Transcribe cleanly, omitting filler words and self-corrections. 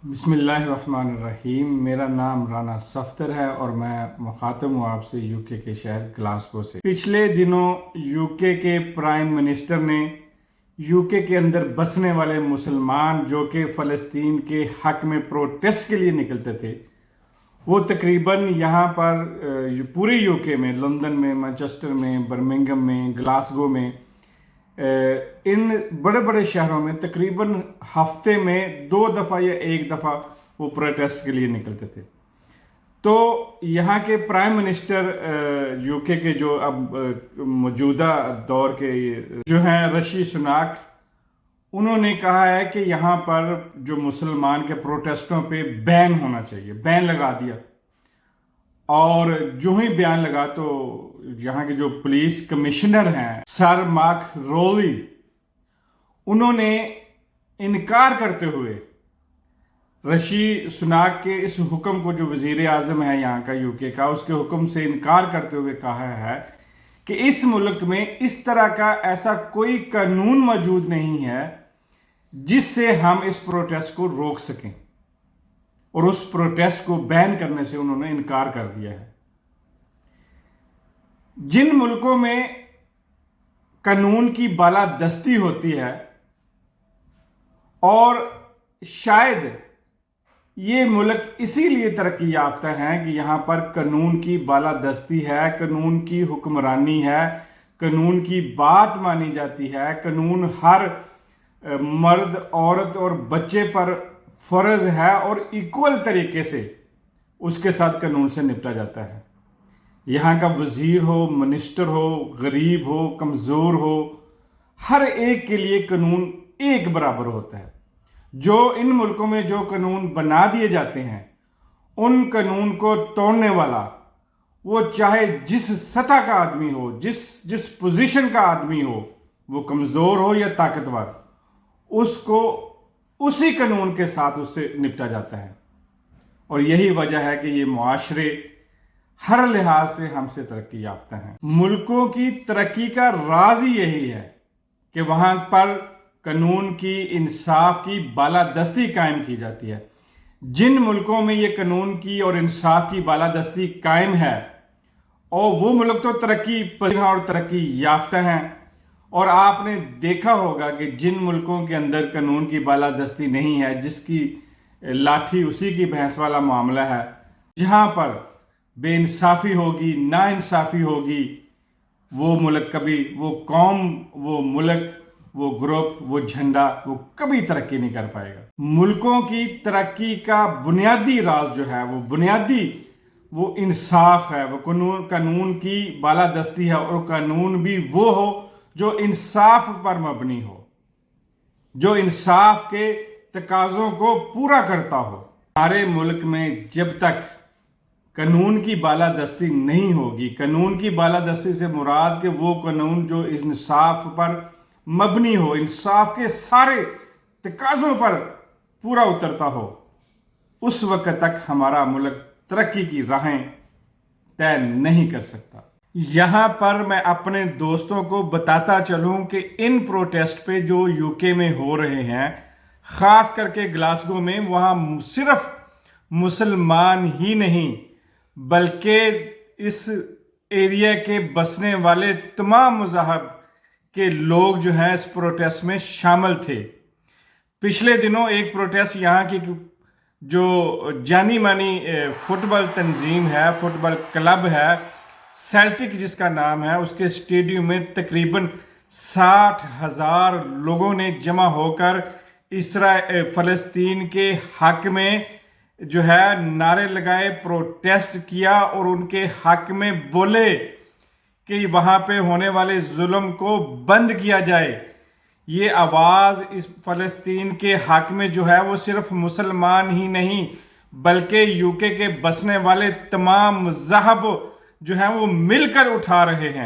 بسم اللہ الرحمن الرحیم۔ میرا نام رانا صفدر ہے اور میں مخاطب ہوں آپ سے یو کے شہر گلاسگو سے۔ پچھلے دنوں یو کے پرائم منسٹر نے یو کے اندر بسنے والے مسلمان جو کہ فلسطین کے حق میں پروٹیسٹ کے لیے نکلتے تھے، وہ تقریباً یہاں پر پورے یو کے میں، لندن میں، مانچسٹر میں، برمنگھم میں، گلاسگو میں، ان بڑے بڑے شہروں میں تقریباً ہفتے میں 2 دفعہ یا 1 دفعہ وہ پروٹیسٹ کے لیے نکلتے تھے۔ تو یہاں کے پرائم منسٹر یو کے جو اب موجودہ دور کے جو ہیں رشی سناک، انہوں نے کہا ہے کہ یہاں پر جو مسلمان کے پروٹیسٹوں پہ بین ہونا چاہیے، بین لگا دیا۔ اور جو ہی بیان لگا تو یہاں کے جو پولیس کمشنر ہیں سر مارک رولی، انہوں نے انکار کرتے ہوئے رشی سناک کے اس حکم کو، جو وزیر اعظم ہے یہاں کا یو کے کا، اس کے حکم سے انکار کرتے ہوئے کہا ہے کہ اس ملک میں اس طرح کا ایسا کوئی قانون موجود نہیں ہے جس سے ہم اس پروٹیسٹ کو روک سکیں، اور اس پروٹیسٹ کو بین کرنے سے انہوں نے انکار کر دیا ہے۔ جن ملکوں میں قانون کی بالادستی ہوتی ہے، اور شاید یہ ملک اسی لیے ترقی یافتہ ہیں کہ یہاں پر قانون کی بالادستی ہے، قانون کی حکمرانی ہے، قانون کی بات مانی جاتی ہے، قانون ہر مرد، عورت اور بچے پر فرض ہے، اور ایکول طریقے سے اس کے ساتھ قانون سے نپٹا جاتا ہے۔ یہاں کا وزیر ہو، منسٹر ہو، غریب ہو، کمزور ہو، ہر ایک کے لیے قانون ایک برابر ہوتا ہے۔ جو ان ملکوں میں جو قانون بنا دیے جاتے ہیں، ان قانون کو توڑنے والا، وہ چاہے جس سطح کا آدمی ہو، جس پوزیشن کا آدمی ہو، وہ کمزور ہو یا طاقتور، اس کو اسی قانون کے ساتھ اس سے نپٹا جاتا ہے۔ اور یہی وجہ ہے کہ یہ معاشرے ہر لحاظ سے ہم سے ترقی یافتہ ہیں۔ ملکوں کی ترقی کا راز ہی یہی ہے کہ وہاں پر قانون کی، انصاف کی بالادستی قائم کی جاتی ہے۔ جن ملکوں میں یہ قانون کی اور انصاف کی بالادستی قائم ہے، اور وہ ملک تو ترقی پذیر اور ترقی یافتہ ہیں۔ اور آپ نے دیکھا ہوگا کہ جن ملکوں کے اندر قانون کی بالادستی نہیں ہے، جس کی لاٹھی اسی کی بھینس والا معاملہ ہے، جہاں پر بے انصافی ہوگی، نا انصافی ہوگی، وہ ملک کبھی، وہ قوم، وہ ملک، وہ گروپ، وہ جھنڈا، وہ کبھی ترقی نہیں کر پائے گا۔ ملکوں کی ترقی کا بنیادی راز جو ہے، وہ انصاف ہے، وہ قانون کی بالادستی ہے، اور قانون بھی وہ ہو جو انصاف پر مبنی ہو، جو انصاف کے تقاضوں کو پورا کرتا ہو۔ ہمارے ملک میں جب تک قانون کی بالادستی نہیں ہوگی، قانون کی بالادستی سے مراد کہ وہ قانون جو انصاف پر مبنی ہو، انصاف کے سارے تقاضوں پر پورا اترتا ہو، اس وقت تک ہمارا ملک ترقی کی راہیں طے نہیں کر سکتا۔ یہاں پر میں اپنے دوستوں کو بتاتا چلوں کہ ان پروٹیسٹ پہ جو یو کے میں ہو رہے ہیں، خاص کر کے گلاسگو میں، وہاں صرف مسلمان ہی نہیں بلکہ اس ایریا کے بسنے والے تمام مذاہب کے لوگ جو ہیں اس پروٹیسٹ میں شامل تھے۔ پچھلے دنوں ایک پروٹیسٹ یہاں کی جو جانی مانی فٹ بال تنظیم ہے، فٹ بال کلب ہے، سیلٹک جس کا نام ہے، اس کے اسٹیڈیم میں تقریباً 60,000 لوگوں نے جمع ہو کر فلسطین کے حق میں جو ہے نعرے لگائے، پروٹیسٹ کیا، اور ان کے حق میں بولے کہ وہاں پہ ہونے والے ظلم کو بند کیا جائے۔ یہ آواز اس فلسطین کے حق میں جو ہے، وہ صرف مسلمان ہی نہیں بلکہ یو کے بسنے والے تمام مذاہب جو ہیں وہ مل کر اٹھا رہے ہیں۔